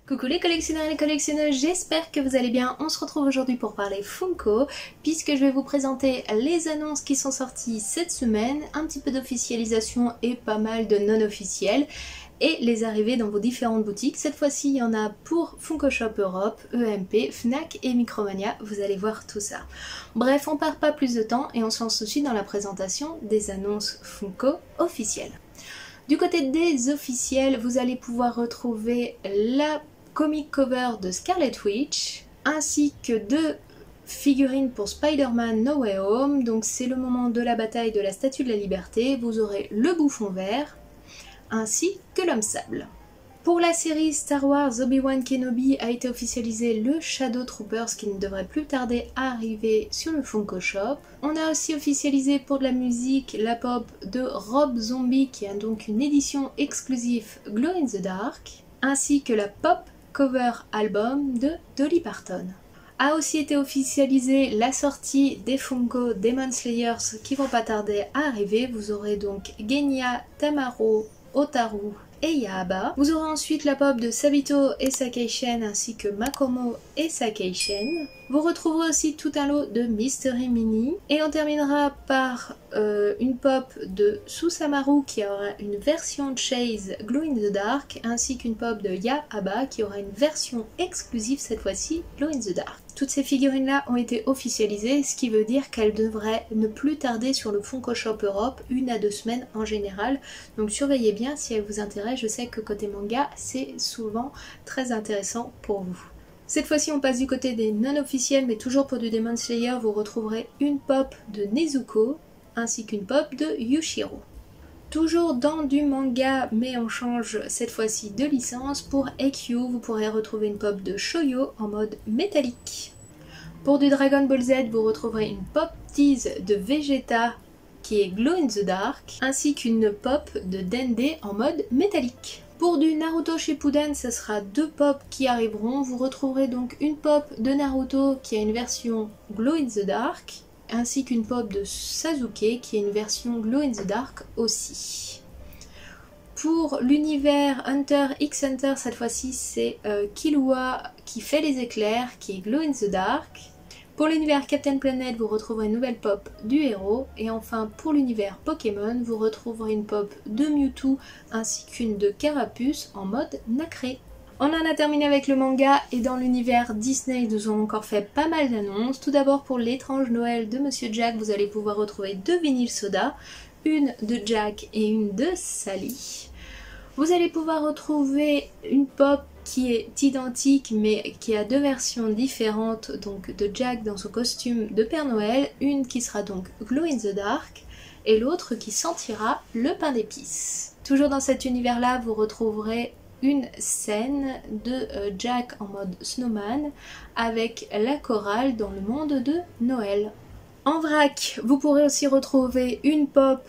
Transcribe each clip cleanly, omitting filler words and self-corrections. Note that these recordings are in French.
Coucou les collectionneurs et les collectionneuses, j'espère que vous allez bien. On se retrouve aujourd'hui pour parler Funko, puisque je vais vous présenter les annonces qui sont sorties cette semaine, un petit peu d'officialisation et pas mal de non officiels, et les arrivées dans vos différentes boutiques. Cette fois-ci, il y en a pour Funko Shop Europe, EMP, Fnac et Micromania, vous allez voir tout ça. Bref, on perd pas plus de temps et on se lance tout de suite dans la présentation des annonces Funko officielles. Du côté des officiels, vous allez pouvoir retrouver la comic cover de Scarlet Witch, ainsi que 2 figurines pour Spider-Man No Way Home. Donc c'est le moment de la bataille de la Statue de la Liberté. Vous aurez le bouffon vert, ainsi que l'homme sable. Pour la série Star Wars Obi-Wan Kenobi a été officialisé le Shadow Troopers qui ne devrait plus tarder à arriver sur le Funko Shop. On a aussi officialisé pour de la musique la pop de Rob Zombie qui a donc une édition exclusive Glow in the Dark, ainsi que la pop cover album de Dolly Parton. A aussi été officialisée la sortie des Funko Demon Slayers qui vont pas tarder à arriver. Vous aurez donc Genya, Tamaro, Otaru et Yaaba. Vous aurez ensuite la pop de Sabito et Sakeishen ainsi que Makomo et Sakeishen. Vous retrouverez aussi tout un lot de Mystery Mini. Et on terminera par une pop de Susamaru qui aura une version Chase Glow in the Dark, ainsi qu'une pop de Yaaba qui aura une version exclusive cette fois-ci Glow in the Dark. Toutes ces figurines là ont été officialisées, ce qui veut dire qu'elles devraient ne plus tarder sur le Funko Shop Europe, 1 à 2 semaines en général. Donc surveillez bien si elles vous intéressent, je sais que côté manga c'est souvent très intéressant pour vous. Cette fois-ci on passe du côté des non-officiels, mais toujours pour du Demon Slayer, vous retrouverez une pop de Nezuko ainsi qu'une pop de Yushiro. Toujours dans du manga, mais on change cette fois-ci de licence, pour EQ, vous pourrez retrouver une pop de Shoyo en mode métallique. Pour du Dragon Ball Z, vous retrouverez une pop tease de Vegeta qui est Glow in the Dark, ainsi qu'une pop de Dende en mode métallique. Pour du Naruto Shippuden, ce sera 2 pop qui arriveront. Vous retrouverez donc une pop de Naruto qui a une version Glow in the Dark, ainsi qu'une pop de Sasuke qui est une version Glow in the Dark aussi. Pour l'univers Hunter x Hunter, cette fois-ci c'est Killua qui fait les éclairs, qui est Glow in the Dark. Pour l'univers Captain Planet, vous retrouverez une nouvelle pop du héros. Et enfin pour l'univers Pokémon, vous retrouverez une pop de Mewtwo ainsi qu'une de Carapuce en mode nacré. On en a terminé avec le manga, et dans l'univers Disney, nous avons encore fait pas mal d'annonces. Tout d'abord pour l'étrange Noël de Monsieur Jack, vous allez pouvoir retrouver 2 vinyles soda, une de Jack et une de Sally. Vous allez pouvoir retrouver une pop qui est identique mais qui a 2 versions différentes, donc de Jack dans son costume de Père Noël, une qui sera donc Glow in the Dark et l'autre qui sentira le pain d'épices. Toujours dans cet univers là, vous retrouverez une scène de Jack en mode snowman avec la chorale dans le monde de Noël. En vrac, vous pourrez aussi retrouver une pop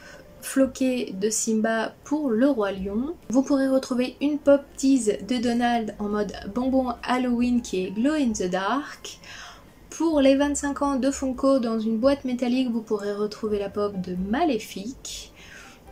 floquée de Simba pour le Roi Lion. Vous pourrez retrouver une pop tease de Donald en mode bonbon Halloween qui est Glow in the Dark. Pour les 25 ans de Funko, dans une boîte métallique, vous pourrez retrouver la pop de Maléfique.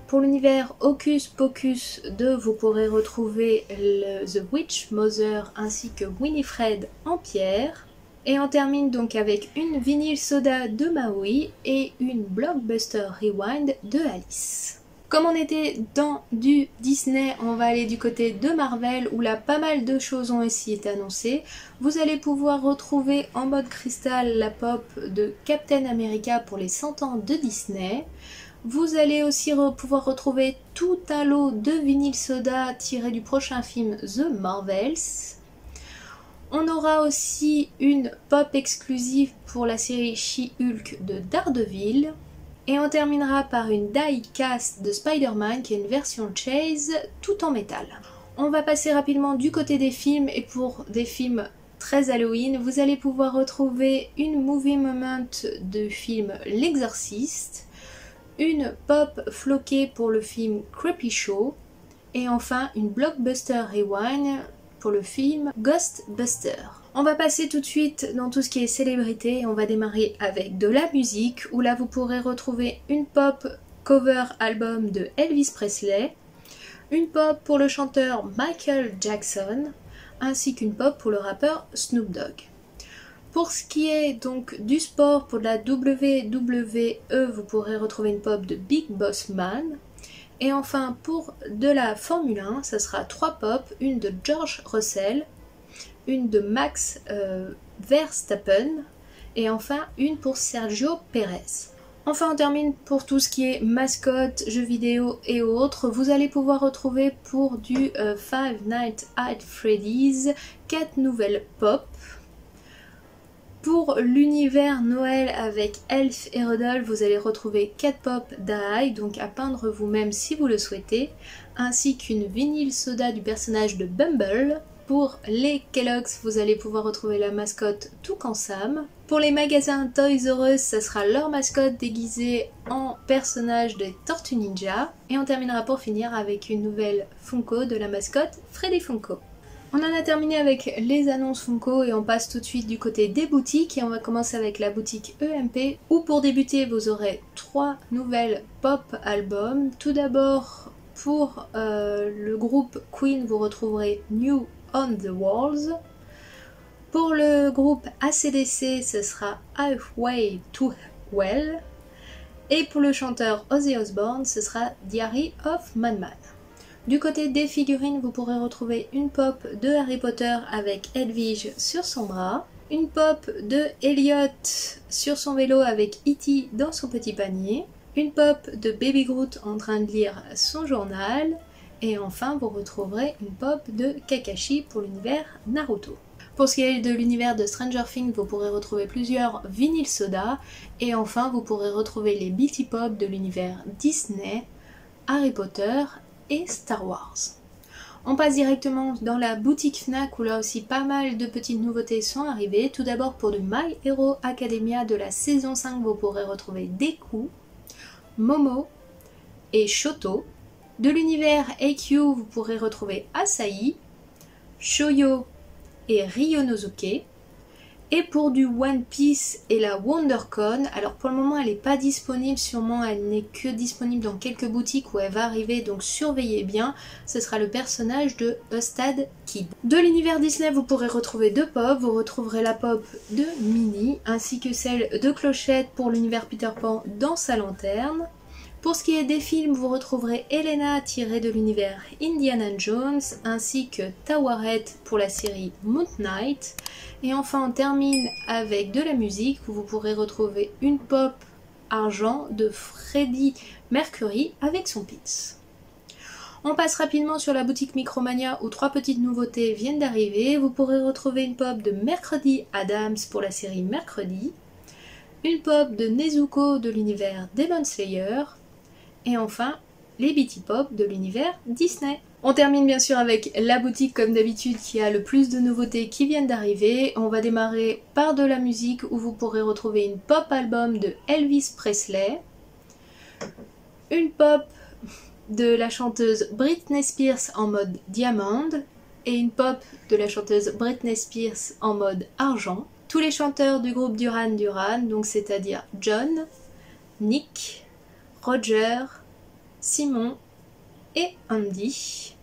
Pour l'univers Hocus Pocus 2, vous pourrez retrouver le The Witch Mother ainsi que Winifred en pierre. Et on termine donc avec une vinyle soda de Maui et une Blockbuster Rewind de Alice. Comme on était dans du Disney, on va aller du côté de Marvel où là pas mal de choses ont aussi été annoncées. Vous allez pouvoir retrouver en mode cristal la pop de Captain America pour les 100 ans de Disney. Vous allez aussi pouvoir retrouver tout un lot de vinyles soda tirés du prochain film The Marvels. On aura aussi une pop exclusive pour la série She-Hulk de Daredevil. Et on terminera par une die cast de Spider-Man qui est une version Chase tout en métal. On va passer rapidement du côté des films, et pour des films très Halloween, vous allez pouvoir retrouver une movie moment de film L'Exorciste, une pop floquée pour le film Creepy Show, et enfin une Blockbuster Rewind pour le film Ghostbuster. On va passer tout de suite dans tout ce qui est célébrité, et on va démarrer avec de la musique, où là vous pourrez retrouver une pop cover album de Elvis Presley, une pop pour le chanteur Michael Jackson, ainsi qu'une pop pour le rappeur Snoop Dogg. Pour ce qui est donc du sport, pour de la WWE, vous pourrez retrouver une pop de Big Boss Man. Et enfin, pour de la Formule 1, ça sera 3 pop, une de George Russell, une de Max Verstappen, et enfin une pour Sergio Perez. Enfin, on termine pour tout ce qui est mascotte, jeux vidéo et autres. Vous allez pouvoir retrouver pour du Five Nights at Freddy's 4 nouvelles pop. Pour l'univers Noël avec Elf et Rudolph, vous allez retrouver 4 pop d'Aïe, donc à peindre vous-même si vous le souhaitez, ainsi qu'une vinyle soda du personnage de Bumble. Pour les Kellogg's, vous allez pouvoir retrouver la mascotte Toucan Sam. Pour les magasins Toys R Us, ça sera leur mascotte déguisée en personnage des Tortues Ninja. Et on terminera pour finir avec une nouvelle Funko de la mascotte Freddy Funko. On en a terminé avec les annonces Funko et on passe tout de suite du côté des boutiques et on va commencer avec la boutique EMP où pour débuter vous aurez 3 nouvelles pop albums. Tout d'abord pour le groupe Queen vous retrouverez New on the Walls. Pour le groupe AC/DC ce sera Halfway to Well et pour le chanteur Ozzy Osbourne ce sera Diary of Madman. Du côté des figurines, vous pourrez retrouver une pop de Harry Potter avec Hedwig sur son bras, une pop de Elliot sur son vélo avec E.T. dans son petit panier, une pop de Baby Groot en train de lire son journal, et enfin vous retrouverez une pop de Kakashi pour l'univers Naruto. Pour ce qui est de l'univers de Stranger Things, vous pourrez retrouver plusieurs vinyles soda, et enfin vous pourrez retrouver les Beauty Pop de l'univers Disney, Harry Potter et Star Wars. On passe directement dans la boutique Fnac où là aussi pas mal de petites nouveautés sont arrivées. Tout d'abord pour du My Hero Academia de la saison 5 vous pourrez retrouver Deku, Momo et Shoto. De l'univers AQ vous pourrez retrouver Asahi, Shoyo et Ryonosuke. Et pour du One Piece et la WonderCon, alors pour le moment elle n'est pas disponible, sûrement elle n'est que disponible dans quelques boutiques où elle va arriver, donc surveillez bien, ce sera le personnage de Ustad Kid. De l'univers Disney vous pourrez retrouver 2 pop, vous retrouverez la pop de Minnie ainsi que celle de Clochette pour l'univers Peter Pan dans sa lanterne. Pour ce qui est des films, vous retrouverez Elena tirée de l'univers Indiana Jones ainsi que Tawaret pour la série Moon Knight. Et enfin on termine avec de la musique où vous pourrez retrouver une pop argent de Freddie Mercury avec son Pits. On passe rapidement sur la boutique Micromania où 3 petites nouveautés viennent d'arriver. Vous pourrez retrouver une pop de Mercredi Adams pour la série Mercredi, une pop de Nezuko de l'univers Demon Slayer, et enfin les Beauty Pop de l'univers Disney. On termine bien sûr avec la boutique comme d'habitude qui a le plus de nouveautés qui viennent d'arriver. On va démarrer par de la musique où vous pourrez retrouver une pop album de Elvis Presley, une pop de la chanteuse Britney Spears en mode diamande et une pop de la chanteuse Britney Spears en mode argent. Tous les chanteurs du groupe Duran Duran, donc c'est-à-dire John, Nick, Roger, Simon et Andy.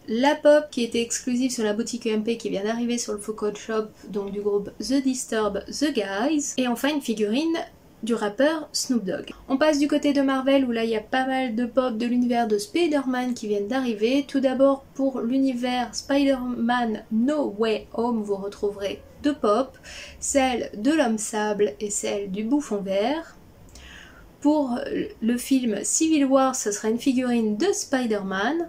La pop qui était exclusive sur la boutique EMP qui vient d'arriver sur le Funko Shop, donc du groupe The Disturbed The Guys. Et enfin une figurine du rappeur Snoop Dogg. On passe du côté de Marvel où là il y a pas mal de pop de l'univers de Spider-Man qui viennent d'arriver. Tout d'abord pour l'univers Spider-Man No Way Home vous retrouverez 2 pop, celle de l'homme sable et celle du bouffon vert. Pour le film Civil War, ce sera une figurine de Spider-Man.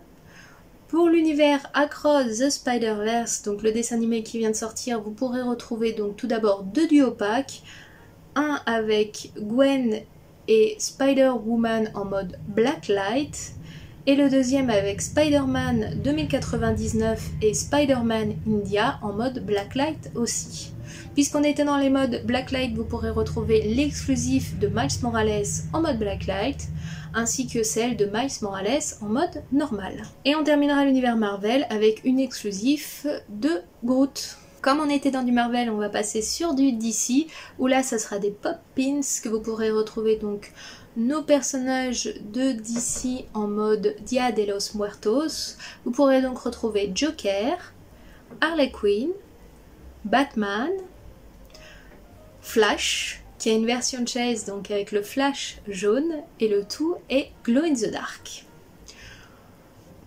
Pour l'univers Across the Spider-Verse, donc le dessin animé qui vient de sortir, vous pourrez retrouver donc tout d'abord 2 duos packs. Un avec Gwen et Spider-Woman en mode Blacklight. Et le deuxième avec Spider-Man 2099 et Spider-Man India en mode Blacklight aussi. Puisqu'on était dans les modes Blacklight, vous pourrez retrouver l'exclusif de Miles Morales en mode Blacklight, ainsi que celle de Miles Morales en mode normal. Et on terminera l'univers Marvel avec une exclusif de Groot. Comme on était dans du Marvel, on va passer sur du DC, où là ça sera des pop pins que vous pourrez retrouver donc nos personnages de DC en mode Dia de los Muertos. Vous pourrez donc retrouver Joker, Harley Quinn, Batman, Flash, qui a une version Chase, donc avec le flash jaune, et le tout est Glow in the Dark.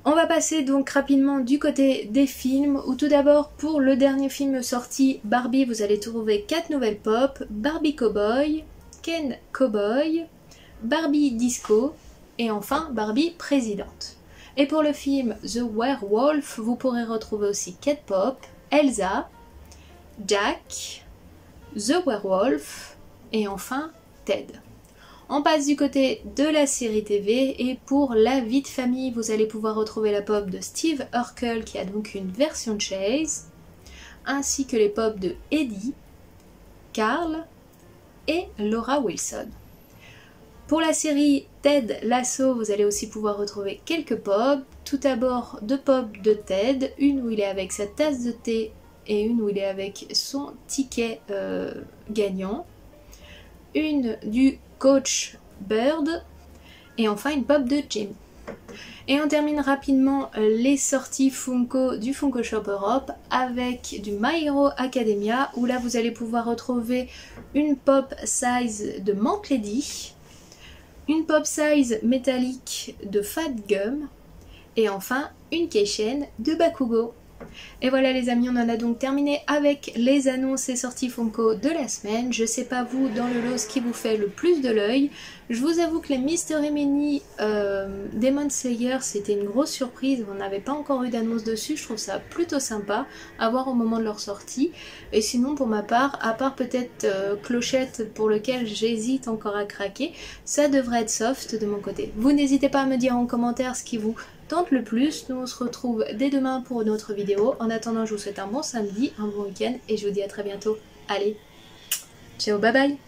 On va passer donc rapidement du côté des films, où tout d'abord pour le dernier film sorti, Barbie, vous allez trouver 4 nouvelles pop, Barbie Cowboy, Ken Cowboy, Barbie Disco, et enfin Barbie Présidente. Et pour le film The Werewolf, vous pourrez retrouver aussi Kate Pop, Elsa, Jack, The Werewolf et enfin Ted. On passe du côté de la série TV et pour La vie de famille, vous allez pouvoir retrouver la pop de Steve Urkel qui a donc une version Chase, ainsi que les pop de Eddie, Carl et Laura Wilson. Pour la série Ted Lasso, vous allez aussi pouvoir retrouver quelques pop. Tout d'abord deux pop de Ted, une où il est avec sa tasse de thé et une où il est avec son ticket gagnant. Une du coach Bird et enfin une pop de Jim. Et on termine rapidement les sorties Funko du Funko Shop Europe avec du My Hero Academia où là vous allez pouvoir retrouver une pop size de Mante Lady, une pop size métallique de Fat Gum et enfin une keychain de Bakugo. Et voilà les amis, on en a donc terminé avec les annonces et sorties Funko de la semaine. Je sais pas vous dans le lot ce qui vous fait le plus de l'œil. Je vous avoue que les Mystery Mini Demon Slayer c'était une grosse surprise. On n'avait pas encore eu d'annonce dessus, je trouve ça plutôt sympa à voir au moment de leur sortie. Et sinon pour ma part, à part peut-être Clochette pour lequel j'hésite encore à craquer, ça devrait être soft de mon côté. Vous n'hésitez pas à me dire en commentaire ce qui vous tente le plus. Nous on se retrouve dès demain pour une autre vidéo. En attendant, je vous souhaite un bon samedi, un bon week-end et je vous dis à très bientôt. Allez, ciao, bye bye!